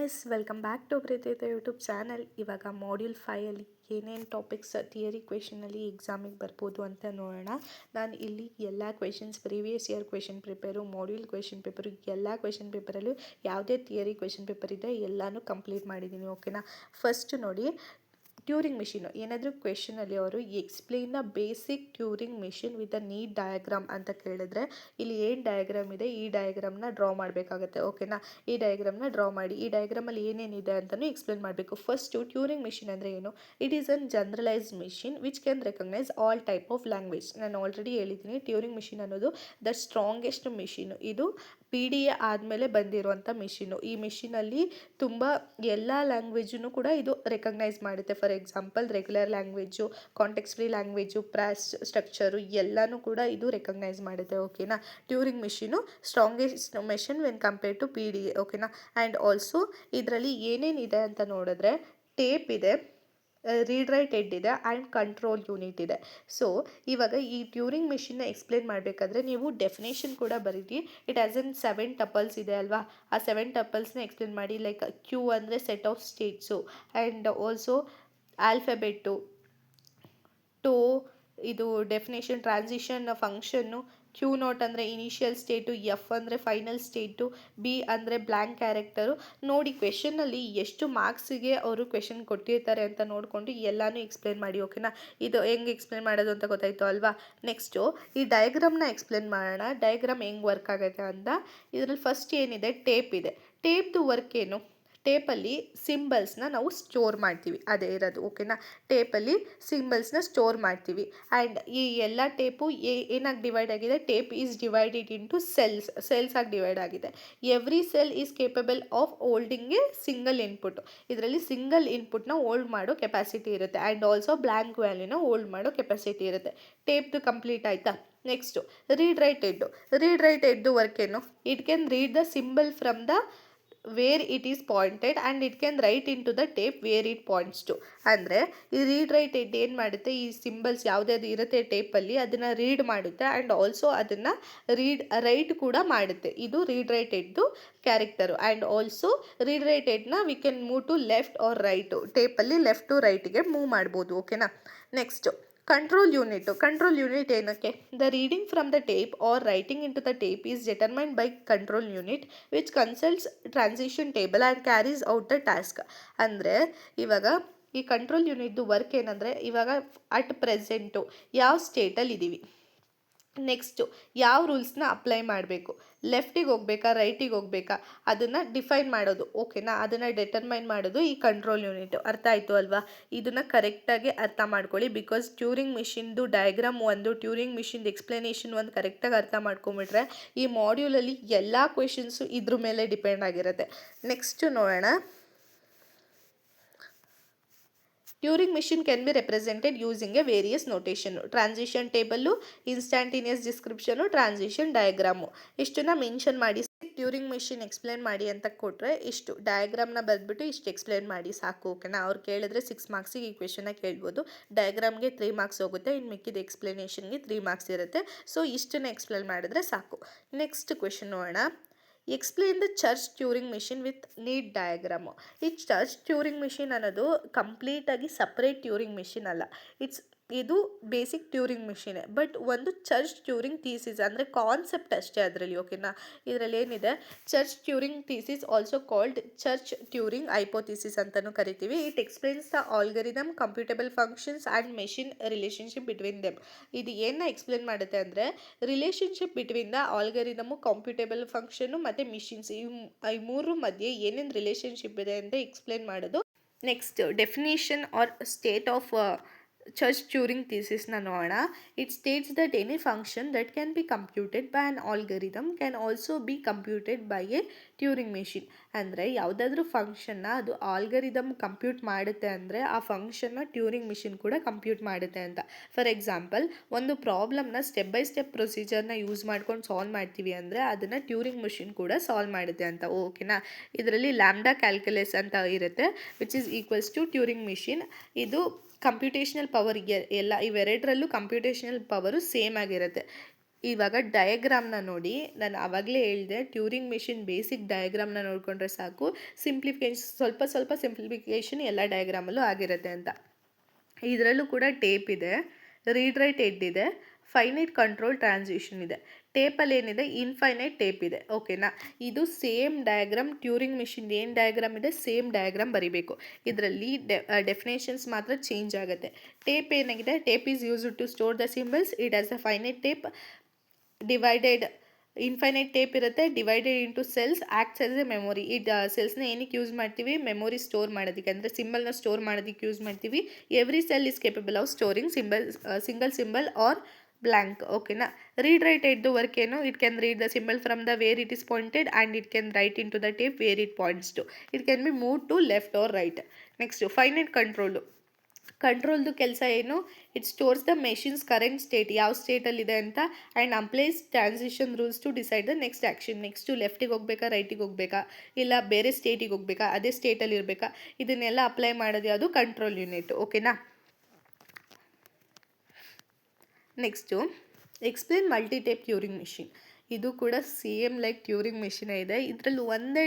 S welcome back to ಪ್ರೀತಿತ YouTube channel. ಇವಾಗ module 5ಅಲ್ಲಿ ಏನೇನು ಟಾಪಿಕ್ಸ್ ಥಿಯರಿ ಕ್ವೆಶನಲ್ಲಿ ಎಕ್ಸಾಮಿಗೆ ಬರ್ಬೋದು ಅಂತ ನೋಡೋಣ. ನಾನು ಇಲ್ಲಿ ಎಲ್ಲ questions previous year question paper, module question paper, ಎಲ್ಲ ಕ್ವೆಶನ್ ಪೇಪರಲ್ಲೂ ಯಾವುದೇ ಥಿಯರಿ ಕ್ವೆಶನ್ ಪೇಪರ್ ಇದೆ ಎಲ್ಲನೂ ಕಂಪ್ಲೀಟ್ ಮಾಡಿದ್ದೀನಿ. ಓಕೆನಾ. ಫಸ್ಟ್ ನೋಡಿ, ಟ್ಯೂರಿಂಗ್ ಮಿಷಿನು ಏನಾದರೂ ಕ್ವೆಶನಲ್ಲಿ ಅವರು explain the basic Turing machine with a neat diagram ಅಂತ ಕೇಳಿದ್ರೆ ಇಲ್ಲಿ ಏನು ಡಯಾಗ್ರಾಮ್ ಇದೆ ಈ ಡಯಾಗ್ರಾಮ್ನ ಡ್ರಾ ಮಾಡಬೇಕಾಗುತ್ತೆ. ಓಕೆನಾ. ಈ ಡಯಾಗ್ರಾಮ್ನ ಡ್ರಾ ಮಾಡಿ ಈ ಡಯಾಗ್ರಾಮಲ್ಲಿ ಏನೇನಿದೆ ಅಂತಲೂ ಎಕ್ಸ್ಪ್ಲೇನ್ ಮಾಡಬೇಕು. ಫಸ್ಟು ಟ್ಯೂರಿಂಗ್ ಮಿಷಿನ್ ಅಂದರೆ ಏನು? It is an generalised machine which can recognise all type of language. ನಾನು ಆಲ್ರೆಡಿ ಹೇಳಿದ್ದೀನಿ, ಟ್ಯೂರಿಂಗ್ ಮಿಷಿನ್ ಅನ್ನೋದು ದ ಸ್ಟ್ರಾಂಗೆಸ್ಟ್ ಮಿಷಿನು. ಇದು PDA ಆದಮೇಲೆ ಬಂದಿರುವಂಥ ಮಿಷಿನು. ಈ ಮಿಷಿನಲ್ಲಿ ತುಂಬ ಎಲ್ಲ ಲ್ಯಾಂಗ್ವೇಜನ್ನು ಕೂಡ ಇದು ರೆಕಗ್ನೈಸ್ ಮಾಡುತ್ತೆ. For example regular language, context free language, phrase structure ಎಲ್ಲನೂ ಕೂಡ ಇದು ರೆಕಗ್ನೈಸ್ ಮಾಡುತ್ತೆ. ಓಕೆನಾ. Turing machine strongest machine when compare to PDA. ಓಕೆನಾ. ಆ್ಯಂಡ್ ಆಲ್ಸೋ ಇದರಲ್ಲಿ ಏನೇನಿದೆ ಅಂತ ನೋಡಿದ್ರೆ ಟೇಪ್ ಇದೆ, ರೀಡ್ ರೈಟ್ ಹೆಡ್ ಇದೆ ಆ್ಯಂಡ್ ಕಂಟ್ರೋಲ್ ಯೂನಿಟ್ ಇದೆ. ಸೊ ಇವಾಗ ಈ ಟ್ಯೂರಿಂಗ್ ಮಿಷಿನ್ನ ಎಕ್ಸ್ಪ್ಲೇನ್ ಮಾಡಬೇಕಾದ್ರೆ ನೀವು ಡೆಫಿನೇಷನ್ ಕೂಡ ಬರೀರಿ. ಇಟ್ ಆ್ಯಸ್ ಎನ್ 7 ಟಪಲ್ಸ್ ಇದೆ ಅಲ್ವಾ, ಆ 7 ಟಪಲ್ಸ್ನ ಎಕ್ಸ್ಪ್ಲೇನ್ ಮಾಡಿ. ಲೈಕ್ ಕ್ಯೂ ಅಂದರೆ set of states and also alphabet, ಟೋ ಇದು definition, transition function, Q not ಅಂದರೆ ಇನಿಷಿಯಲ್ ಸ್ಟೇಟು, ಎಫ್ ಅಂದರೆ ಫೈನಲ್ ಸ್ಟೇಟು, ಬಿ ಅಂದರೆ ಬ್ಲ್ಯಾಂಕ್ ಕ್ಯಾರೆಕ್ಟರು. ನೋಡಿ ಕ್ವೆಶನಲ್ಲಿ ಎಷ್ಟು ಮಾರ್ಕ್ಸಿಗೆ ಅವರು ಕ್ವೆಶನ್ ಕೊಟ್ಟಿರ್ತಾರೆ ಅಂತ ನೋಡಿಕೊಂಡು ಎಲ್ಲನೂ ಎಕ್ಸ್ಪ್ಲೇನ್ ಮಾಡಿ. ಓಕೆನಾ. ಇದು ಹೆಂಗೆ ಎಕ್ಸ್ಪ್ಲೇನ್ ಮಾಡೋದು ಅಂತ ಗೊತ್ತಾಯಿತು ಅಲ್ವಾ. ನೆಕ್ಸ್ಟು ಈ ಡಯಾಗ್ರಾಮ್ನ ಎಕ್ಸ್ಪ್ಲೇನ್ ಮಾಡೋಣ. ಡಯಾಗ್ರಾಮ್ ಹೆಂಗೆ ವರ್ಕ್ ಆಗುತ್ತೆ ಅಂತ. ಇದರಲ್ಲಿ ಫಸ್ಟ್ ಏನಿದೆ, ಟೇಪ್ ಇದೆ. ಟೇಪ್ದು ವರ್ಕ್ ಏನು? ಟೇಪಲ್ಲಿ ಸಿಂಬಲ್ಸ್ನ ನಾವು ಸ್ಟೋರ್ ಮಾಡ್ತೀವಿ, ಅದೇ ಇರೋದು. ಓಕೆನಾ. ಟೇಪಲ್ಲಿ ಸಿಂಬಲ್ಸ್ನ ಸ್ಟೋರ್ ಮಾಡ್ತೀವಿ. ಆ್ಯಂಡ್ ಈ ಎಲ್ಲ ಟೇಪು ಏನಾಗಿ ಡಿವೈಡ್ ಆಗಿದೆ? Tape is divided into cells ಆಗಿ ಡಿವೈಡ್ ಆಗಿದೆ. Every cell is capable of holding a single input. ಇದರಲ್ಲಿ ಸಿಂಗಲ್ ಇನ್ಪುಟ್ನ ಹೋಲ್ಡ್ ಮಾಡೋ ಕೆಪಾಸಿಟಿ ಇರುತ್ತೆ ಆ್ಯಂಡ್ ಆಲ್ಸೋ ಬ್ಲ್ಯಾಂಕ್ ವ್ಯಾಲ್ಯೂನ ಹೋಲ್ಡ್ ಮಾಡೋ ಕೆಪಾಸಿಟಿ ಇರುತ್ತೆ. ಟೇಪ್ದು ಕಂಪ್ಲೀಟ್ ಆಯಿತಾ. Next read write head. Read write ಹೆಡ್ದು ವರ್ಕ್ ಏನು? It can read the symbol from the where it is pointed and it can write in to the tape where it points to. ಅಂದರೆ ಈ read write head ಏನು ಮಾಡುತ್ತೆ? ಈ symbols ಯಾವುದ್ಯಾವುದು ಇರುತ್ತೆ ಟೇಪಲ್ಲಿ ಅದನ್ನು read ಮಾಡುತ್ತೆ ಆ್ಯಂಡ್ ಆಲ್ಸೋ ಅದನ್ನು ರೈಟ್ ಕೂಡ ಮಾಡುತ್ತೆ. ಇದು ರೀಡ್ ರೈಟ್ ಹೆಡ್ದು character. And also read write ಹೆಡ್ನ we can move to left or right. ಟೇಪಲ್ಲಿ ಲೆಫ್ಟ್ ಟು ರೈಟಿಗೆ ಮೂವ್ ಮಾಡ್ಬೋದು. ಓಕೆನಾ. Next control unit. Control unit ಏನಕ್ಕೆ? The reading from the tape or writing in to the tape is determined by control unit which consults transition table and carries out the task. ಅಂದರೆ ಇವಾಗ ಈ control ಯೂನಿಟ್ದು work ಏನಂದರೆ, ಇವಾಗ at present ಯಾವ ಸ್ಟೇಟಲ್ಲಿ ಇದ್ದೀವಿ, next ಯಾವ ರೂಲ್ಸ್ನ ಅಪ್ಲೈ ಮಾಡಬೇಕು, ಲೆಫ್ಟಿಗೆ ಹೋಗ್ಬೇಕಾ ರೈಟಿಗೆ ಹೋಗ್ಬೇಕಾ ಅದನ್ನು ಡಿಫೈನ್ ಮಾಡೋದು. ಓಕೆನಾ. ಅದನ್ನು ಡಿಟರ್ಮೈನ್ ಮಾಡೋದು ಈ ಕಂಟ್ರೋಲ್ ಯೂನಿಟು. ಅರ್ಥ ಆಯಿತು ಅಲ್ವಾ. ಇದನ್ನು ಕರೆಕ್ಟಾಗಿ ಅರ್ಥ ಮಾಡ್ಕೊಳ್ಳಿ. ಬಿಕಾಸ್ ಟ್ಯೂರಿಂಗ್ ಮಿಷಿನ್ದು ಡಯಾಗ್ರಾಮ್ ಒಂದು, ಟ್ಯೂರಿಂಗ್ ಮಿಷಿನ್ದು ಎಕ್ಸ್ಪ್ಲನೇಷನ್ ಒಂದು ಕರೆಕ್ಟಾಗಿ ಅರ್ಥ ಮಾಡ್ಕೊಂಬಿಟ್ರೆ ಈ ಮಾಡ್ಯೂಲಲ್ಲಿ ಎಲ್ಲ ಕ್ವೆಶನ್ಸು ಇದ್ರ ಮೇಲೆ ಡಿಪೆಂಡ್ ಆಗಿರುತ್ತೆ. ನೆಕ್ಸ್ಟು ನೋಡೋಣ. Turing machine can be represented using a various notation. Transition table, instantaneous description, transition diagram ಇಷ್ಟನ್ನು ಮೆನ್ಷನ್ ಮಾಡಿ. ಟ್ಯೂರಿಂಗ್ ಮಿಷಿನ್ ಎಕ್ಸ್ಪ್ಲೇನ್ ಮಾಡಿ ಅಂತ ಕೊಟ್ಟರೆ ಇಷ್ಟು ಡಯಾಗ್ರಾಮ್ನ ಬರೆದ್ಬಿಟ್ಟು ಇಷ್ಟು ಎಕ್ಸ್ಪ್ಲೇನ್ ಮಾಡಿ ಸಾಕು. ಓಕೆನಾ. ಅವ್ರು ಕೇಳಿದ್ರೆ 6 ಮಾರ್ಕ್ಸಿಗೆ ಈ ಕ್ವೆಶನ್ನ ಕೇಳ್ಬೋದು. ಡಯಾಗ್ರಾಮ್ಗೆ 3 ಮಾರ್ಕ್ಸ್ ಹೋಗುತ್ತೆ, ಇನ್ನು ಮಿಕ್ಕಿದ ಎಕ್ಸ್ಪ್ಲನೇಷನ್ಗೆ 3 ಮಾರ್ಕ್ಸ್ ಇರುತ್ತೆ. ಸೊ ಇಷ್ಟನ್ನು ಎಕ್ಸ್ಪ್ಲೇನ್ ಮಾಡಿದ್ರೆ ಸಾಕು. ನೆಕ್ಸ್ಟ್ ಕ್ವೆಶನ್ ನೋಡೋಣ. Explain the Church Turing machine with neat diagram. ಈ ಚರ್ಚ್ ಟ್ಯೂರಿಂಗ್ ಮಿಷಿನ್ ಅನ್ನೋದು ಕಂಪ್ಲೀಟಾಗಿ ಸಪ್ರೇಟ್ ಟ್ಯೂರಿಂಗ್ ಮಿಷಿನ್ ಅಲ್ಲ. ಇದು ಬೇಸಿಕ್ ಟ್ಯೂರಿಂಗ್ ಮಿಷಿನೇ, ಬಟ್ ಒಂದು ಚರ್ಚ್ ಟ್ಯೂರಿಂಗ್ ಥೀಸಿಸ್ ಅಂದರೆ ಕಾನ್ಸೆಪ್ಟ್ ಅಷ್ಟೇ ಅದರಲ್ಲಿ. ಓಕೆನಾ. ಇದರಲ್ಲಿ ಏನಿದೆ, Church Turing thesis also called Church Turing hypothesis ಅಂತಲೂ ಕರಿತೀವಿ. It explains the algorithm, computable functions and machine relationship between them. ಇದು ಏನನ್ನ ಎಕ್ಸ್ಪ್ಲೇನ್ ಮಾಡುತ್ತೆ ಅಂದರೆ relationship between the algorithm, computable function ಮತ್ತು ಮಿಷಿನ್ಸ್ ಈ ಮೂರು ಮಧ್ಯೆ ಏನೇನು ರಿಲೇಷನ್ಶಿಪ್ ಇದೆ ಅಂತ ಎಕ್ಸ್ಪ್ಲೇನ್ ಮಾಡೋದು. Next definition or state of Church Turing ಥೀಸಿಸ್ನ ನೋಡೋಣ. It states that any function that can be computed by an algorithm can also be computed by a Turing machine. ಅಂದರೆ ಯಾವುದಾದ್ರೂ ಫಂಕ್ಷನ್ನ ಅದು ಆಲ್ಗರಿದಮ್ ಕಂಪ್ಯೂಟ್ ಮಾಡುತ್ತೆ ಅಂದರೆ ಆ ಫಂಕ್ಷನ್ನ ಟ್ಯೂರಿಂಗ್ ಮಿಷಿನ್ ಕೂಡ ಕಂಪ್ಯೂಟ್ ಮಾಡುತ್ತೆ ಅಂತ. ಫಾರ್ ಎಕ್ಸಾಂಪಲ್, ಒಂದು ಪ್ರಾಬ್ಲಮ್ನ ಸ್ಟೆಪ್ ಬೈ ಸ್ಟೆಪ್ ಪ್ರೊಸೀಜರ್ನ ಯೂಸ್ ಮಾಡ್ಕೊಂಡು ಸಾಲ್ವ್ ಮಾಡ್ತೀವಿ ಅಂದರೆ ಅದನ್ನು ಟ್ಯೂರಿಂಗ್ ಮಿಷಿನ್ ಕೂಡ ಸಾಲ್ವ್ ಮಾಡುತ್ತೆ ಅಂತ. ಓಕೆನಾ. ಇದರಲ್ಲಿ ಲ್ಯಾಂಬ್ಡಾ ಕ್ಯಾಲ್ಕುಲಸ್ ಅಂತ ಇರುತ್ತೆ which is equals to Turing machine. ಇದು ಕಂಪ್ಯೂಟೇಷನಲ್ ಪವರ್ ಎಲ್ಲ ಇವೆರಡರಲ್ಲೂ ಕಂಪ್ಯೂಟೇಷನಲ್ ಪವರು ಸೇಮ್ ಆಗಿರುತ್ತೆ. ಇವಾಗ ಡಯಾಗ್ರಾಮ್ನ ನೋಡಿ. ನಾನು ಆವಾಗಲೇ ಹೇಳಿದೆ ಟ್ಯೂರಿಂಗ್ ಮೆಷಿನ್ ಬೇಸಿಕ್ ಡಯಾಗ್ರಾಮ್ನ ನೋಡಿಕೊಂಡ್ರೆ ಸಾಕು, ಸ್ವಲ್ಪ ಸಿಂಪ್ಲಿಫಿಕೇಷನ್ ಎಲ್ಲ ಡಯಾಗ್ರಾಮಲ್ಲೂ ಆಗಿರುತ್ತೆ ಅಂತ. ಇದರಲ್ಲೂ ಕೂಡ ಟೇಪ್ ಇದೆ, ರೀಡ್ ರೈಟ್ ಹೆಡ್ ಇದೆ, ಫೈನೈಟ್ ಕಂಟ್ರೋಲ್ ಟ್ರಾನ್ಸಿಷನ್ ಇದೆ. ಟೇಪಲ್ಲಿ ಏನಿದೆ, ಇನ್ಫೈನೈಟ್ ಟೇಪ್ ಇದೆ. ಓಕೆನಾ? ಇದು ಸೇಮ್ ಡಯಾಗ್ರಾಮ್, ಟ್ಯೂರಿಂಗ್ ಮೆಷಿನ್ ಏನು ಡಯಾಗ್ರಾಮ್ ಇದೆ ಸೇಮ್ ಡಯಾಗ್ರಾಮ್ ಬರೀಬೇಕು. ಇದರಲ್ಲಿ ಡೆಫಿನೇಷನ್ಸ್ ಮಾತ್ರ ಚೇಂಜ್ ಆಗುತ್ತೆ. ಟೇಪ್ ಏನಾಗಿದೆ, tape is used to store the symbols. It has a finite tape divided. Infinite tape ಇರುತ್ತೆ, divided into cells, acts as a memory. ಈ ಸೆಲ್ಸ್ನ ಏನಕ್ಕೆ ಯೂಸ್ ಮಾಡ್ತೀವಿ, ಮೆಮೊರಿ ಸ್ಟೋರ್ ಮಾಡೋದಕ್ಕೆ, ಅಂದರೆ ಸಿಂಬಲ್ನ ಸ್ಟೋರ್ ಮಾಡೋದಕ್ಕೆ ಯೂಸ್ ಮಾಡ್ತೀವಿ. Every cell is capable of storing single symbol or blank. ಓಕೆನಾ? ರೀಡ್ ರೈಟ್ ಹೆಡ್ದು ವರ್ಕ್ ಏನು, it can read the symbol from the where it is pointed and it can write in to the tape where it points to. It can be move to left or right. Next finite ಕಂಟ್ರೋಲ್ದು ಕೆಲಸ ಏನು, it stores the machines current state, ಯಾವ ಸ್ಟೇಟಲ್ಲಿದೆ ಅಂತ, and applies transition rules to decide the next action. Next ಲೆಫ್ಟಿಗೆ ಹೋಗ್ಬೇಕಾ, ರೈಟಿಗೆ ಹೋಗ್ಬೇಕಾ, ಇಲ್ಲ ಬೇರೆ ಸ್ಟೇಟಿಗೆ ಹೋಗ್ಬೇಕಾ, ಅದೇ ಸ್ಟೇಟಲ್ಲಿ ಇರಬೇಕಾ, ಇದನ್ನೆಲ್ಲ ಅಪ್ಲೈ ಮಾಡೋದು ಯಾವುದು, ಕಂಟ್ರೋಲ್ ಯೂನಿಟ್. ಓಕೆನಾ? Next explain multitape Turing machine. ಇದು ಕೂಡ ಸೇಮ್ ಲೈಕ್ ಟ್ಯೂರಿಂಗ್ ಮೆಷಿನೇ ಇದೆ. ಇದರಲ್ಲಿ ಒಂದೇ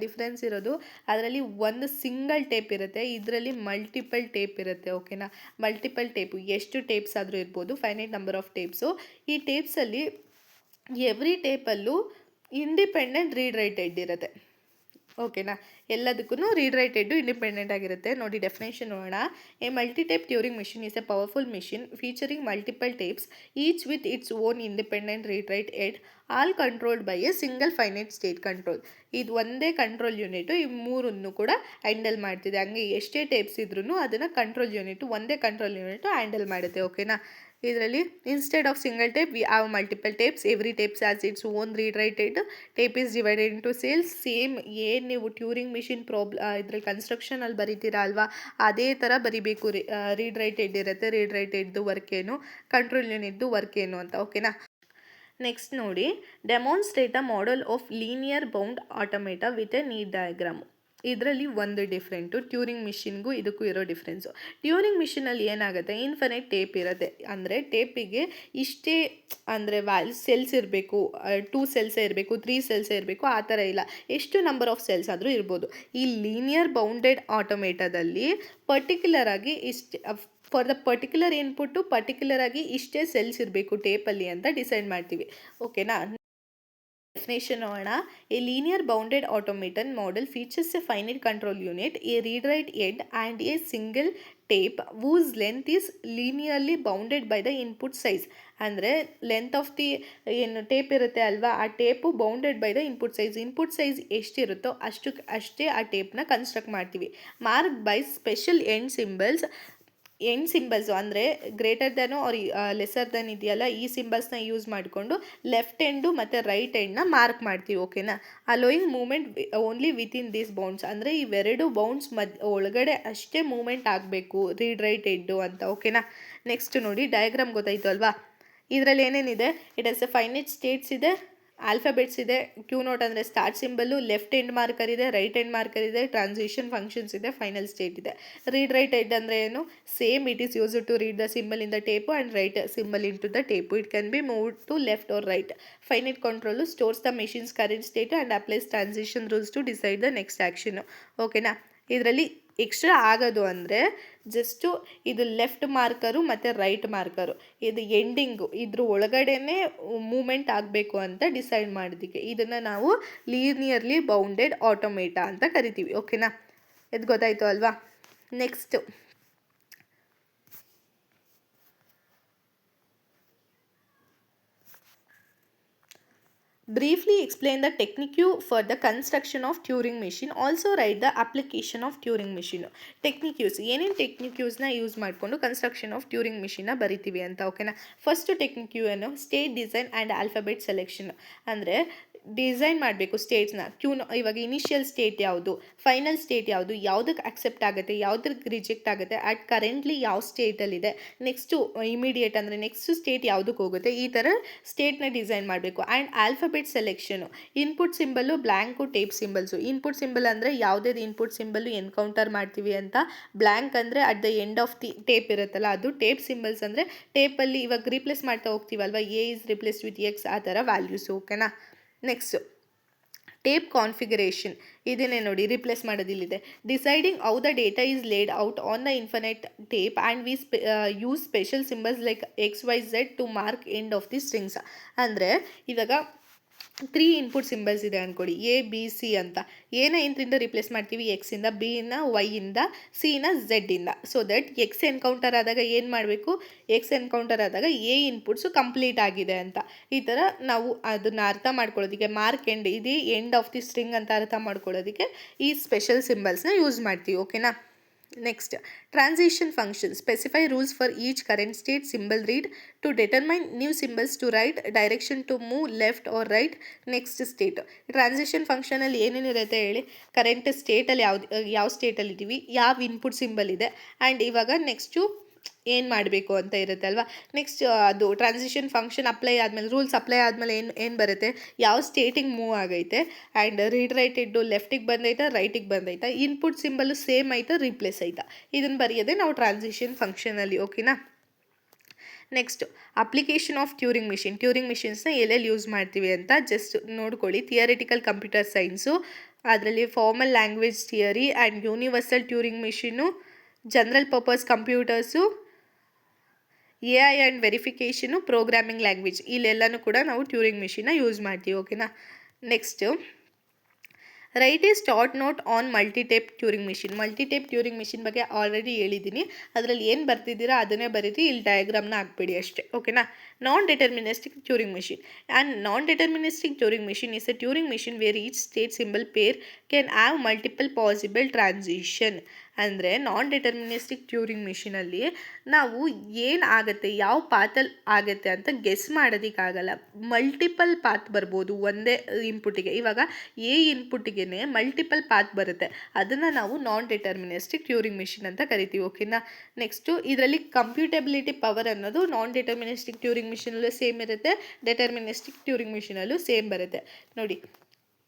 ಡಿಫ್ರೆನ್ಸ್ ಇರೋದು, ಅದರಲ್ಲಿ ಒಂದು ಸಿಂಗಲ್ ಟೇಪ್ ಇರುತ್ತೆ, ಇದರಲ್ಲಿ ಮಲ್ಟಿಪಲ್ ಟೇಪ್ ಇರುತ್ತೆ. ಓಕೆನಾ? ಮಲ್ಟಿಪಲ್ ಟೇಪು ಎಷ್ಟು ಟೇಪ್ಸ್ ಆದರೂ ಇರ್ಬೋದು, ಫೈನೈಟ್ ನಂಬರ್ ಆಫ್ ಟೇಪ್ಸು. ಈ ಟೇಪ್ಸಲ್ಲಿ ಎವ್ರಿ ಟೇಪಲ್ಲೂ ಇಂಡಿಪೆಂಡೆಂಟ್ ರೀಡ್ ರೈಟ್ ಹೆಡ್ ಇರುತ್ತೆ. ಓಕೆನಾ? ಎಲ್ಲದಕ್ಕೂ ರೀಡ್ ರೈಟ್ ಹೆಡ್ಡು ಇಂಡಿಪೆಂಡೆಂಟ್ ಆಗಿರುತ್ತೆ. ನೋಡಿ ಡೆಫಿನೇಷನ್ ನೋಡೋಣ. A multitape Turing machine is a powerful machine featuring multiple tapes, each with its own independent read write head, all controlled by a single finite state control. ಇದು ಒಂದೇ control unit ಈ ಮೂರನ್ನು ಕೂಡ handle ಮಾಡ್ತಿದೆ. ಹಂಗೆ ಎಷ್ಟೇ tapes ಇದ್ರೂ ಅದನ್ನು ಕಂಟ್ರೋಲ್ ಯೂನಿಟು, ಒಂದೇ ಕಂಟ್ರೋಲ್ ಯೂನಿಟು ಹ್ಯಾಂಡಲ್ ಮಾಡುತ್ತೆ. ಓಕೆನಾ? ಇದರಲ್ಲಿ instead of single tape we have multiple tapes, every tapes as its own read write head, tape is divided into sales. Same ಏನು ನೀವು ಟ್ಯೂರಿಂಗ್ ಮಿಷಿನ್ ಇದ್ರಲ್ಲಿ ಕನ್ಸ್ಟ್ರಕ್ಷನಲ್ಲಿ ಬರೀತೀರಾ ಅಲ್ವಾ, ಅದೇ ಥರ ಬರಿಬೇಕು. ರೀಡ್ ರೈಟ್ ಹೆಡ್ ಇರುತ್ತೆ, ರೀಡ್ ರೈಟ್ ಹೆಡ್ದು ವರ್ಕ್ ಏನು, ಕಂಟ್ರೋಲ್ ಯೂನಿಟ್ದು ವರ್ಕ್ ಏನು ಅಂತ. ಓಕೆನಾ? ನೆಕ್ಸ್ಟ್ ನೋಡಿ, demonstrate a model of linear bound automata with a neat diagram. ಇದರಲ್ಲಿ ಒಂದು ಡಿಫ್ರೆಂಟು ಟ್ಯೂರಿಂಗ್ ಮಿಷಿನ್ಗೂ ಇದಕ್ಕೂ ಇರೋ ಡಿಫ್ರೆನ್ಸು. ಟ್ಯೂರಿಂಗ್ ಮಿಷಿನಲ್ಲಿ ಏನಾಗುತ್ತೆ, ಇನ್ಫೈನೈಟ್ ಟೇಪ್ ಇರುತ್ತೆ. ಅಂದರೆ ಟೇಪಿಗೆ ಇಷ್ಟೇ, ಅಂದರೆ ಸೆಲ್ಸ್ ಇರಬೇಕು, 2 ಸೆಲ್ಸೇ ಇರಬೇಕು, 3 ಸೆಲ್ಸೇ ಇರಬೇಕು, ಆ ಥರ ಇಲ್ಲ, ಎಷ್ಟು ನಂಬರ್ ಆಫ್ ಸೆಲ್ಸ್ ಆದರೂ ಇರ್ಬೋದು. ಈ ಲೀನಿಯರ್ ಬೌಂಡೆಡ್ ಆಟೋಮೇಟಾದಲ್ಲಿ ಪರ್ಟಿಕ್ಯುಲರ್ ಆಗಿ for the particular input particular ಆಗಿ ಇಷ್ಟೇ ಸೆಲ್ಸ್ ಇರಬೇಕು ಟೇಪಲ್ಲಿ ಅಂತ ಡಿಸೈಡ್ ಮಾಡ್ತೀವಿ. ಓಕೆನಾ? ಡೆಫಿನೇಷನ್ ನೋಡೋಣ. A linear bounded automaton model features a finite control unit, a read write head and a single tape whose length is linearly bounded by the input size. ಅಂದರೆ length of the ಏನು tape ಇರುತ್ತೆ ಅಲ್ವಾ, ಆ tape bounded by the input size ಎಷ್ಟಿರುತ್ತೋ ಅಷ್ಟೇ ಆ ಟೇಪ್ನ construct ಮಾಡ್ತೀವಿ. Mark by special end symbols, ಅಂದರೆ greater than or lesser than ಇದೆಯಲ್ಲ, ಈ ಸಿಂಬಲ್ಸ್ನ ಯೂಸ್ ಮಾಡಿಕೊಂಡು ಲೆಫ್ಟ್ ಎಂಡು ಮತ್ತು ರೈಟ್ ಎಂಡ್ನ ಮಾರ್ಕ್ ಮಾಡ್ತೀವಿ. ಓಕೆನಾ? Allowing movement only within these bounds, ಅಂದರೆ ಇವೆರಡು ಬೌಂಡ್ಸ್ ಒಳಗಡೆ ಅಷ್ಟೇ ಮೂಮೆಂಟ್ ಆಗಬೇಕು ರೀಡ್ ರೈಟ್ ಹೆಡ್ಡು ಅಂತ. ಓಕೆನಾ? ನೆಕ್ಸ್ಟ್ ನೋಡಿ, ಡಯಾಗ್ರಾಮ್ ಗೊತ್ತಾಯಿತು ಅಲ್ವಾ. ಇದರಲ್ಲಿ ಏನೇನಿದೆ, it has a finite states ಇದೆ, ಆಲ್ಫಾಬೆಟ್ಸ್ ಇದೆ, ಕ್ಯೂ ನೋಟ್ ಅಂದರೆ start symbol, left end marker ಇದೆ, ರೈಟ್ ಎಂಡ್ ಮಾರ್ಕರ್ ಇದೆ, ಟ್ರಾನ್ಸಿಷನ್ ಫಂಕ್ಷನ್ಸ್ ಇದೆ, ಫೈನಲ್ ಸ್ಟೇಟ್ ಇದೆ. ರೀಡ್ ರೈಟ್ ಹೆಡ್ ಅಂದರೆ ಏನು, same it is used to read the symbol in the tape and write symbol in to the tape. It can be move to left or right. Finite control stores the machines current state and applies transition rules to decide the next action. ಓಕೆನಾ? ಇದರಲ್ಲಿ extra ಆಗೋದು ಅಂದರೆ just ಇದು left marker ಮತ್ತು right marker, ಇದು ending, ಇದ್ರ ಒಳಗಡೆನೇ moment ಆಗಬೇಕು ಅಂತ ಡಿಸೈಡ್ ಮಾಡೋದಕ್ಕೆ ಇದನ್ನು ನಾವು ಲೀನಿಯರ್ಲಿ ಬೌಂಡೆಡ್ ಆಟೋಮೇಟಾ ಅಂತ ಕರಿತೀವಿ. ಓಕೆನಾ? ಇದು ಗೊತ್ತಾಯಿತು ಅಲ್ವಾ. Next briefly explain the technique for the construction of Turing machine. Also write the application of Turing machine. ಟೆಕ್ನಿಕ್ಯೂಸ್, ಏನೇನು ಟೆಕ್ನಿಕ್ಯೂಸ್ನ ಯೂಸ್ ಮಾಡಿಕೊಂಡು ಕನ್ಸ್ಟ್ರಕ್ಷನ್ ಆಫ್ ಟ್ಯೂರಿಂಗ್ ಮಿಷಿನ್ನ ಬರಿತೀವಿ ಅಂತ. ಓಕೆನಾ? ಫಸ್ಟ್ ಟೆಕ್ನಿಕ್ಯೂ ಏನು, state design and alphabet selection. ಅಂದರೆ ಡಿಸೈನ್ ಮಾಡಬೇಕು ಸ್ಟೇಟ್ಸ್ನ. ಇವಾಗ ಇನಿಷಿಯಲ್ ಸ್ಟೇಟ್ ಯಾವುದು, ಫೈನಲ್ ಸ್ಟೇಟ್ ಯಾವುದು, ಯಾವುದಕ್ಕೆ ಅಕ್ಸೆಪ್ಟ್ ಆಗುತ್ತೆ, ಯಾವುದಕ್ಕೆ ರಿಜೆಕ್ಟ್ ಆಗುತ್ತೆ, ಅಟ್ ಕರೆಂಟ್ಲಿ ಯಾವ ಸ್ಟೇಟಲ್ಲಿದೆ, ನೆಕ್ಸ್ಟು ಇಮಿಡಿಯೇಟ್ ಅಂದರೆ ನೆಕ್ಸ್ಟ್ ಸ್ಟೇಟ್ ಯಾವುದಕ್ಕೆ ಹೋಗುತ್ತೆ, ಈ ಥರ ಸ್ಟೇಟ್ನ ಡಿಸೈನ್ ಮಾಡಬೇಕು. And alphabet selection, input symbol, blank, tape symbols. Input symbol ಅಂದರೆ ಯಾವುದೇ ಇನ್ಪುಟ್ ಸಿಂಬಲ್ಲು ಎನ್ಕೌಂಟರ್ ಮಾಡ್ತೀವಿ ಅಂತ, ಬ್ಲ್ಯಾಂಕ್ ಅಂದರೆ at the end of the tape ಇರುತ್ತಲ್ಲ ಅದು, ಟೇಪ್ ಸಿಂಬಲ್ಸ್ ಅಂದರೆ ಟೇಪಲ್ಲಿ ಇವಾಗ ರೀಪ್ಲೇಸ್ ಮಾಡ್ತಾ ಹೋಗ್ತೀವಲ್ವ, A is replace with X, ಆ ಥರ ವ್ಯಾಲ್ಯೂಸ್. ಓಕೆನಾ. ನೆಕ್ಸ್ಟ್ ಟೇಪ್ ಕಾನ್ಫಿಗರೇಷನ್, ಇದನ್ನೇ ನೋಡಿ ರಿಪ್ಲೇಸ್ ಮಾಡೋದಿಲ್ಲಿದೆ. Deciding how the data is laid out on the infinite tape and we use special symbols like XYZ to mark end of the strings. ಅಂದರೆ ಇವಾಗ 3 input symbols ಇದೆ ಅಂದ್ಕೊಡಿ, A B C ಅಂತ. ಎನ ಇಂದ replace ಮಾಡ್ತೀವಿ ಎಕ್ಸಿಂದ, ಬಿನ ವೈಯಿಂದ, ಸಿನ ಝೆಡ್ಡಿಂದ. ಸೊ ದಟ್ ಎಕ್ಸ್ ಎನ್ಕೌಂಟರ್ ಆದಾಗ ಏನು ಮಾಡಬೇಕು, ಎಕ್ಸ್ ಎನ್ಕೌಂಟರ್ ಆದಾಗ ಎ ಇನ್ಪುಟ್ಸು ಕಂಪ್ಲೀಟ್ ಆಗಿದೆ ಅಂತ. ಈ ಥರ ನಾವು ಅದನ್ನು ಅರ್ಥ ಮಾಡ್ಕೊಳ್ಳೋದಕ್ಕೆ, ಮಾರ್ಕ್ ಎಂಡ್ ಇದು ಎಂಡ್ ಆಫ್ ದಿ ಸ್ಟ್ರಿಂಗ್ ಅಂತ ಅರ್ಥ ಮಾಡ್ಕೊಳ್ಳೋದಕ್ಕೆ ಈ ಸ್ಪೆಷಲ್ ಸಿಂಬಲ್ಸ್ನ ಯೂಸ್ ಮಾಡ್ತೀವಿ. ಓಕೆನಾ. Next transition function, specify rules for each current state symbol read to determine new symbols to write, direction to move left or right next state. Transition ಫಂಕ್ಷನಲ್ಲಿ ಏನೇನಿರುತ್ತೆ ಹೇಳಿ, current ಸ್ಟೇಟಲ್ಲಿ ಯಾವ ಸ್ಟೇಟಲ್ಲಿದ್ದೀವಿ, ಯಾವ ಇನ್ಪುಟ್ ಸಿಂಬಲ್ ಇದೆ, ಆ್ಯಂಡ್ ಇವಾಗ ನೆಕ್ಸ್ಟು ಏನು ಮಾಡಬೇಕು ಅಂತ ಇರುತ್ತೆ ಅಲ್ವಾ. ನೆಕ್ಸ್ಟ್ ಅದು ಟ್ರಾನ್ಸಿಷನ್ ಫಂಕ್ಷನ್ ಅಪ್ಲೈ ಆದಮೇಲೆ, ರೂಲ್ಸ್ ಅಪ್ಲೈ ಆದಮೇಲೆ ಏನು ಬರುತ್ತೆ, ಯಾವ ಸ್ಟೇಟಿಗೆ ಮೂವ್ ಆಗೈತೆ, ಆ್ಯಂಡ್ ರೀಡ್ ರೈಟೆಡ್ಡು ಲೆಫ್ಟಿಗೆ ಬಂದೈತಾ ರೈಟಿಗೆ ಬಂದೈತಾ, ಇನ್ಪುಟ್ ಸಿಂಬಲ್ಲು ಸೇಮ್ ಐತಾ ರಿಪ್ಲೇಸ್ ಐತಾ, ಇದನ್ನು ಬರೆಯೋದೇ ನಾವು ಟ್ರಾನ್ಸಿಷನ್ ಫಂಕ್ಷನಲ್ಲಿ. ಓಕೆನಾ. Next application of Turing machine. Turing ಮಿಷಿನ್ಸ್ನ ಎಲ್ಲೆಲ್ಲಿ ಯೂಸ್ ಮಾಡ್ತೀವಿ ಅಂತ ಜಸ್ಟ್ ನೋಡ್ಕೊಳ್ಳಿ. ಥಿಯರಿಟಿಕಲ್ ಕಂಪ್ಯೂಟರ್ ಸೈನ್ಸು, ಅದರಲ್ಲಿ formal language theory and universal Turing machine, general purpose computers, AI and verification, programming language, ಇಲ್ಲೆಲ್ಲನೂ ಕೂಡ ನಾವು ಟ್ಯೂರಿಂಗ್ ಮಿಷಿನ್ನ ಯೂಸ್ ಮಾಡ್ತೀವಿ. ಓಕೆನಾ. Next write a start note on multitape Turing machine. Multitape Turing machine ಬಗ್ಗೆ already ಹೇಳಿದ್ದೀನಿ, ಅದರಲ್ಲಿ ಏನು ಬರ್ತಿದ್ದೀರಾ ಅದನ್ನೇ ಬರೀತಿ, ಇಲ್ಲಿ ಡಯಾಗ್ರಾಮ್ನ ಹಾಕ್ಬೇಡಿ ಅಷ್ಟೇ. ಓಕೆನಾ. Non deterministic Turing machine. And non deterministic Turing machine is a Turing machine where each state symbol pair can have multiple possible transition. ಅಂದರೆ ನಾನ್ ಡಿಟರ್ಮಿನಿಸ್ಟಿಕ್ ಟ್ಯೂರಿಂಗ್ ಮಿಷಿನಲ್ಲಿ ನಾವು ಏನು ಆಗುತ್ತೆ, ಯಾವ ಪಾತಲ್ಲಿ ಆಗುತ್ತೆ ಅಂತ ಗೆಸ್ ಮಾಡೋದಕ್ಕಾಗಲ್ಲ. ಮಲ್ಟಿಪಲ್ ಪಾತ್ ಬರ್ಬೋದು ಒಂದೇ ಇನ್ಪುಟ್ಟಿಗೆ. ಇವಾಗ ಎ ಇನ್ಪುಟ್ಟಿಗೆ ಮಲ್ಟಿಪಲ್ ಪಾತ್ ಬರುತ್ತೆ, ಅದನ್ನು ನಾವು ನಾನ್ ಡಿಟರ್ಮಿನಿಸ್ಟಿಕ್ ಟ್ಯೂರಿಂಗ್ ಮಿಷಿನ್ ಅಂತ ಕರಿತೀವಿ. ಓಕೆನಾ. ನೆಕ್ಸ್ಟು ಇದರಲ್ಲಿ ಕಂಪ್ಯೂಟಬಿಲಿಟಿ ಪವರ್ ಅನ್ನೋದು ನಾನ್ ಡಿಟರ್ಮಿನಿಸ್ಟಿಕ್ ಟ್ಯೂರಿಂಗ್ ಮಿಷಿನಲ್ಲೂ ಸೇಮ್ ಇರುತ್ತೆ, ಡಿಟರ್ಮಿನಿಸ್ಟಿಕ್ ಟ್ಯೂರಿಂಗ್ ಮಿಷಿನಲ್ಲೂ ಸೇಮ್ ಬರುತ್ತೆ ನೋಡಿ.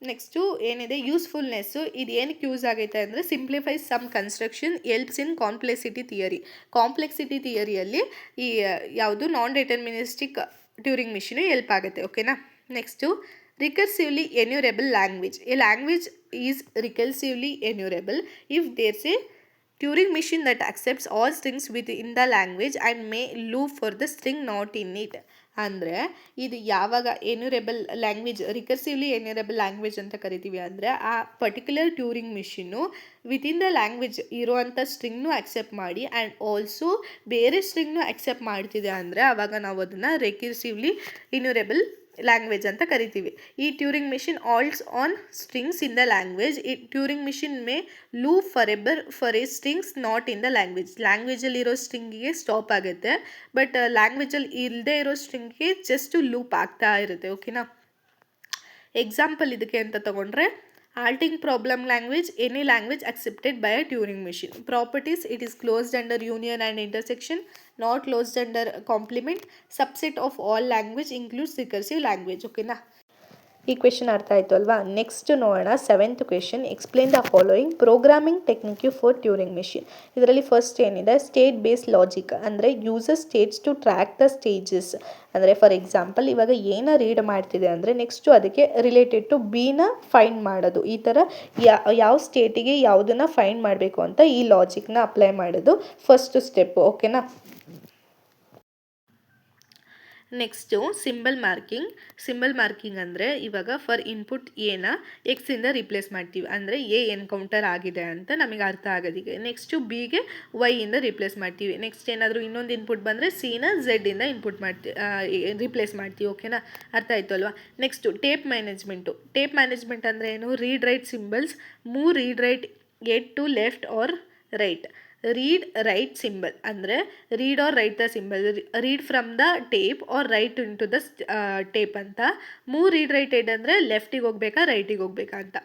ನೆಕ್ಸ್ಟು ಏನಿದೆ ಯೂಸ್ಫುಲ್ನೆಸ್ಸು, ಇದು ಏನಕ್ಕೆ ಯೂಸ್ ಆಗೈತೆ ಅಂದರೆ simplifies some construction, helps in complexity theory. Complexity ಥಿಯರಿಯಲ್ಲಿ ಈ ಯಾವುದು non deterministic Turing machine help ಆಗುತ್ತೆ. ಓಕೆನಾ. Next recursively enumerable language. A language is recursively enumerable if there's a Turing machine that accepts all strings within the language and may loop for the string not in it. ಅಂದರೆ ಇದು ಯಾವಾಗ ಎನ್ಯೂರೇಬಲ್ language, ರಿಕರ್ಸಿವ್ಲಿ enumerable language ಅಂತ ಕರಿತೀವಿ ಅಂದರೆ ಆ particular Turing machine within the language ಇರುವಂಥ ಸ್ಟ್ರಿಂಗ್ನು accept ಮಾಡಿ and also ಬೇರೆ ಸ್ಟ್ರಿಂಗ್ನು ಅಕ್ಸೆಪ್ಟ್ ಮಾಡ್ತಿದೆ ಅಂದರೆ ಆವಾಗ ನಾವು ಅದನ್ನು ರಿಕರ್ಸಿವ್ಲಿ ಎನ್ಯೂರೇಬಲ್ ಲ್ಯಾಂಗ್ವೇಜ್ ಅಂತ ಕರಿತೀವಿ. ಈ Turing machine halts on strings in the language. ಈ Turing machine may loop for a strings not in the language. ಲ್ಯಾಂಗ್ವೇಜಲ್ಲಿರೋ ಸ್ಟ್ರಿಂಗಿಗೆ ಸ್ಟಾಪ್ ಆಗುತ್ತೆ, ಬಟ್ ಲ್ಯಾಂಗ್ವೇಜಲ್ಲಿ ಇಲ್ಲದೆ ಇರೋ ಸ್ಟ್ರಿಂಗ್ಗೆ ಜಸ್ಟ್ ಲೂಪ್ ಆಗ್ತಾ ಇರುತ್ತೆ. ಓಕೆನಾ. ಎಕ್ಸಾಂಪಲ್ ಇದಕ್ಕೆ ಅಂತ ತಗೊಂಡ್ರೆ halting problem language, any language accepted by a Turing machine. Properties, it is closed under union and intersection, not closed under complement. Subset of all language includes recursive language. ಓಕೆನಾ. ಈ question ಅರ್ಥ ಆಯಿತು ಅಲ್ವಾ. Next ನೋಡೋಣ 7th question. Explain the following programming technique for Turing machine. ಇದರಲ್ಲಿ first ಏನಿದೆ, state based logic ಅಂದರೆ uses states to track the stages. ಅಂದರೆ ಫಾರ್ ಎಕ್ಸಾಂಪಲ್ ಇವಾಗ ಏನ ರೀಡ್ ಮಾಡ್ತಿದೆ ಅಂದರೆ ನೆಕ್ಸ್ಟು ಅದಕ್ಕೆ ರಿಲೇಟೆಡ್ ಟು ಬಿನ ಫೈಂಡ್ ಮಾಡೋದು. ಈ ಥರ ಯಾವ ಸ್ಟೇಟಿಗೆ ಯಾವುದನ್ನು ಫೈಂಡ್ ಮಾಡಬೇಕು ಅಂತ ಈ ಲಾಜಿಕ್ನ ಅಪ್ಲೈ ಮಾಡೋದು ಫಸ್ಟ್ ಸ್ಟೆಪ್ಪು. ಓಕೆನಾ. Next symbol marking. Symbol marking ಅಂದರೆ ಇವಾಗ ಫಾರ್ ಇನ್ಪುಟ್ ಎನ ಎಕ್ಸಿಂದ ರಿಪ್ಲೇಸ್ ಮಾಡ್ತೀವಿ, ಅಂದರೆ ಎ ಎನ್ಕೌಂಟರ್ ಆಗಿದೆ ಅಂತ ನಮಗೆ ಅರ್ಥ ಆಗೋದಿಗೆ. ನೆಕ್ಸ್ಟು ಬಿಗೆ ವೈಯಿಂದ ರಿಪ್ಲೇಸ್ ಮಾಡ್ತೀವಿ. ನೆಕ್ಸ್ಟ್ ಏನಾದರೂ ಇನ್ನೊಂದು ಇನ್ಪುಟ್ ಬಂದರೆ ಸಿನ ಝೆಡ್ಡಿಂದ ರಿಪ್ಲೇಸ್ ಮಾಡ್ತೀವಿ. ಓಕೆನಾ. ಅರ್ಥ ಆಯಿತು ಅಲ್ವಾ. Next tape management. Tape management ಅಂದರೆ ಏನು, read write symbols, move read write head to left or right. Read write symbol ಅಂದರೆ read or write the symbol, read from the tape or write in to the tape ಅಂತ. Move read write head ಅಂದರೆ ಲೆಫ್ಟಿಗೆ ಹೋಗ್ಬೇಕಾ ರೈಟಿಗೆ ಹೋಗ್ಬೇಕಾ ಅಂತ.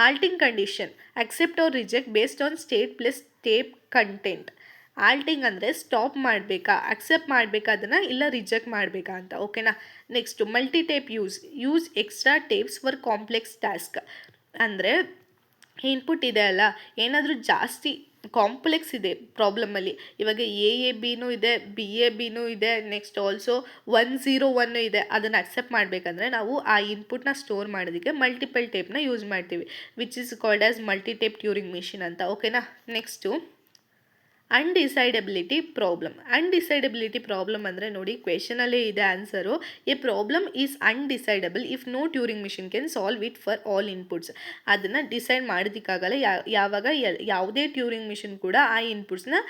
Halting condition accept or reject based on state plus tape content. Halting ಅಂದರೆ stop ಮಾಡಬೇಕಾ, accept ಮಾಡಬೇಕಾ ಅದನ್ನು, ಇಲ್ಲ ರಿಜೆಕ್ಟ್ ಮಾಡಬೇಕಾ ಅಂತ. ಓಕೆನಾ. Next multi tape use extra tapes for complex task. ಅಂದರೆ ಇನ್ಪುಟ್ ಇದೆ ಅಲ್ಲ, ಏನಾದರೂ ಜಾಸ್ತಿ ಕಾಂಪ್ಲೆಕ್ಸ್ ಇದೆ ಪ್ರಾಬ್ಲಮಲ್ಲಿ, ಇವಾಗ ಎ ಬಿನೂ ಇದೆ, ಬಿನೂ ಇದೆ, ನೆಕ್ಸ್ಟ್ ಆಲ್ಸೋ 101 ಇದೆ, ಅದನ್ನು ಅಕ್ಸೆಪ್ಟ್ ಮಾಡಬೇಕಂದ್ರೆ ನಾವು ಆ ಇನ್ಪುಟ್ನ ಸ್ಟೋರ್ ಮಾಡೋದಕ್ಕೆ ಮಲ್ಟಿಪಲ್ ಟೇಪ್ನ ಯೂಸ್ ಮಾಡ್ತೀವಿ, which is called as multi tape Turing machine ಅಂತ. ಓಕೆನಾ. ನೆಕ್ಸ್ಟು ಅನ್ಡಿಸೈಡಬಿಲಿಟಿ ಪ್ರಾಬ್ಲಮ್ ಅಂದರೆ ನೋಡಿ ಕ್ವೆಶನಲ್ಲೇ ಇದೆ answer. A problem is undecidable if no Turing machine can solve it for all inputs. ಅದನ್ನು ಡಿಸೈಡ್ ಮಾಡೋದಕ್ಕಾಗಲ್ಲ ಯಾವಾಗ ಯಾವುದೇ ಟ್ಯೂರಿಂಗ್ ಮಿಷಿನ್ ಕೂಡ ಆ ಇನ್ಪುಟ್ಸ್ನ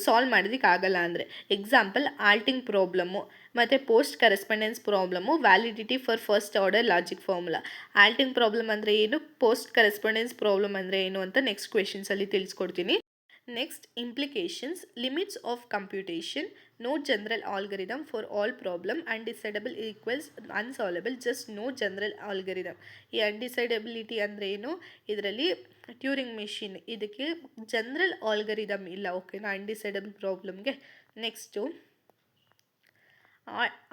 ಸಾಲ್ವ್ ಮಾಡೋದಕ್ಕಾಗಲ್ಲ ಅಂದರೆ. ಎಕ್ಸಾಂಪಲ್ ಆಲ್ಟಿಂಗ್ ಪ್ರಾಬ್ಲಮ್ಮು ಮತ್ತು post correspondence problem, validity for first order logic formula. Halting problem ಅಂದರೆ ಏನು, ಪೋಸ್ಟ್ ಕರೆಸ್ಪಾಂಡೆನ್ಸ್ ಪ್ರಾಬ್ಲಮ್ ಅಂದರೆ ಏನು ಅಂತ ನೆಕ್ಸ್ಟ್ ಕ್ವೆಶನ್ಸಲ್ಲಿ ತಿಳಿಸ್ಕೊಡ್ತೀನಿ. Next implications, limits of computation, no general algorithm for all problem, undecidable equals unsolvable, just no general algorithm. ಈ undecidability ಅಂದರೆ ಏನು, ಇದರಲ್ಲಿ ಟ್ಯೂರಿಂಗ್ ಮಿಷಿನ್ ಇದಕ್ಕೆ ಜನರಲ್ ಆಲ್ಗರಿದಮ್ ಇಲ್ಲ. ಓಕೆನಾ, ಅನ್ಡಿಸೈಡಬಲ್ ಪ್ರಾಬ್ಲಮ್ಗೆ. Next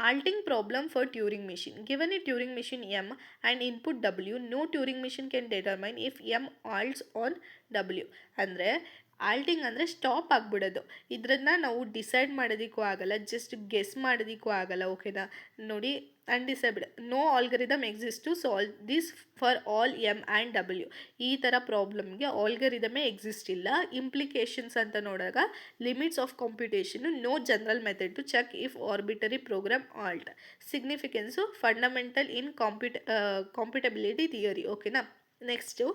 halting problem for Turing machine. Given a Turing machine M and input W, no Turing machine can determine if M alts on W. ಅಂದರೆ halting ಅಂದರೆ stop ಆಗಿಬಿಡೋದು. ಇದನ್ನು ನಾವು decide ಮಾಡೋದಕ್ಕೂ ಆಗಲ್ಲ, ಜಸ್ಟ್ ಗೆಸ್ ಮಾಡೋದಕ್ಕೂ ಆಗಲ್ಲ. ಓಕೆನಾ. ನೋಡಿ undecide, no algorithm exist to solve this for all M and W. ಈ ಥರ ಪ್ರಾಬ್ಲಮ್ಗೆ ಆಲ್ಗರಿದಮೇ ಎಕ್ಸಿಸ್ಟ್ ಇಲ್ಲ. ಇಂಪ್ಲಿಕೇಶನ್ಸ್ ಅಂತ ನೋಡಿದಾಗ limits of computation, no general method to check if arbitrary program halts. Significance fundamental in computability theory. ಓಕೆನಾ. Next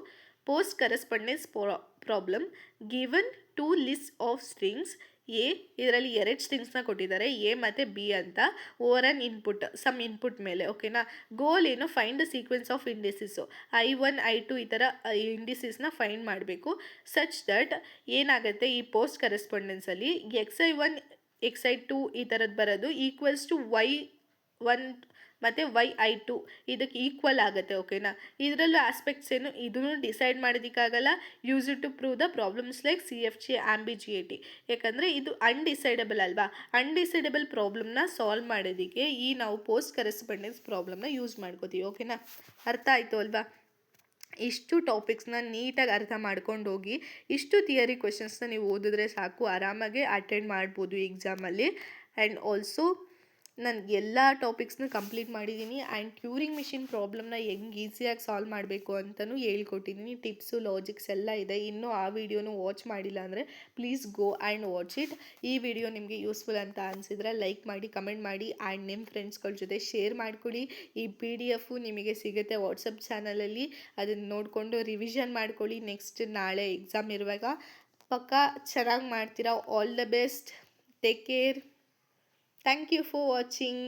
Post correspondence problem, given two list of strings A, ಇದರಲ್ಲಿ 2 ಸ್ಟ್ರಿಂಗ್ಸ್ನ ಕೊಟ್ಟಿದ್ದಾರೆ A ಮತ್ತು ಬಿ ಅಂತ, over an input some input ಮೇಲೆ. ಓಕೆನಾ. Goal ಏನು, find the sequence of indices, I1 I2 ಈ ಥರ ಇಂಡಿಸಿಸ್ನ ಫೈಂಡ್ ಮಾಡಬೇಕು. ಸಚ್ ದಟ್ ಏನಾಗುತ್ತೆ, ಈ ಪೋಸ್ಟ್ ಕರೆಸ್ಪಾಂಡೆನ್ಸಲ್ಲಿ XI1 XI2 ಈ ಥರದ್ದು ಬರೋದು ಈಕ್ವಲ್ಸ್ ಟು Y1 ಮತ್ತು YI2 ಇದಕ್ಕೆ ಈಕ್ವಲ್ ಆಗುತ್ತೆ. ಓಕೆನಾ. ಇದರಲ್ಲೂ ಆಸ್ಪೆಕ್ಟ್ಸ್ ಏನು, ಇದನ್ನು ಡಿಸೈಡ್ ಮಾಡೋದಕ್ಕಾಗಲ್ಲ. Use it to prove the problems like CFG ambiguity. ಯಾಕಂದರೆ ಇದು ಅನ್ಡಿಸೈಡಬಲ್ ಅಲ್ವಾ. ಅನ್ಡಿಸೈಡಬಲ್ ಪ್ರಾಬ್ಲಮ್ನ ಸಾಲ್ವ್ ಮಾಡೋದಕ್ಕೆ ಈ ನಾವು ಪೋಸ್ಟ್ ಕರೆಸ್ಪಾಂಡೆನ್ಸ್ ಪ್ರಾಬ್ಲಮ್ನ ಯೂಸ್ ಮಾಡ್ಕೋತೀವಿ. ಓಕೆನಾ. ಅರ್ಥ ಆಯಿತು ಅಲ್ವಾ. ಇಷ್ಟು ಟಾಪಿಕ್ಸ್ನ ನೀಟಾಗಿ ಅರ್ಥ ಮಾಡ್ಕೊಂಡು ಹೋಗಿ, ಇಷ್ಟು ಥಿಯರಿ ಕ್ವೆಶನ್ಸ್ನ ನೀವು ಓದಿದ್ರೆ ಸಾಕು, ಆರಾಮಾಗಿ ಅಟೆಂಡ್ ಮಾಡ್ಬೋದು ಎಕ್ಸಾಮಲ್ಲಿ. ಆ್ಯಂಡ್ ಆಲ್ಸೋ ನಾನು ಎಲ್ಲ ಟಾಪಿಕ್ಸ್ನ ಕಂಪ್ಲೀಟ್ ಮಾಡಿದ್ದೀನಿ. ಆ್ಯಂಡ್ ಟ್ಯೂರಿಂಗ್ ಮಿಷಿನ್ ಪ್ರಾಬ್ಲಮ್ನ ಹೆಂಗೆ ಈಸಿಯಾಗಿ ಸಾಲ್ವ್ ಮಾಡಬೇಕು ಅಂತಲೂ ಹೇಳ್ಕೊಟ್ಟಿದ್ದೀನಿ. ಟಿಪ್ಸು ಲಾಜಿಕ್ಸ್ ಎಲ್ಲ ಇದೆ. ಇನ್ನೂ ಆ ವಿಡಿಯೋನು ವಾಚ್ ಮಾಡಿಲ್ಲ ಅಂದರೆ please go and watch it. ಈ ವಿಡಿಯೋ ನಿಮಗೆ ಯೂಸ್ಫುಲ್ ಅಂತ ಅನಿಸಿದ್ರೆ ಲೈಕ್ ಮಾಡಿ, ಕಮೆಂಟ್ ಮಾಡಿ, ಆ್ಯಂಡ್ ನಿಮ್ಮ ಫ್ರೆಂಡ್ಸ್ಗಳ ಜೊತೆ ಶೇರ್ ಮಾಡ್ಕೊಳ್ಳಿ. ಈ PDF ನಿಮಗೆ ಸಿಗುತ್ತೆ ವಾಟ್ಸಪ್ ಚಾನಲಲ್ಲಿ, ಅದನ್ನು ನೋಡಿಕೊಂಡು ರಿವಿಷನ್ ಮಾಡ್ಕೊಳ್ಳಿ. ನೆಕ್ಸ್ಟ್ ನಾಳೆ ಎಕ್ಸಾಮ್ ಇರುವಾಗ ಪಕ್ಕಾ ಚೆನ್ನಾಗಿ ಮಾಡ್ತೀರಾ. All the best. Take care. Thank you for watching.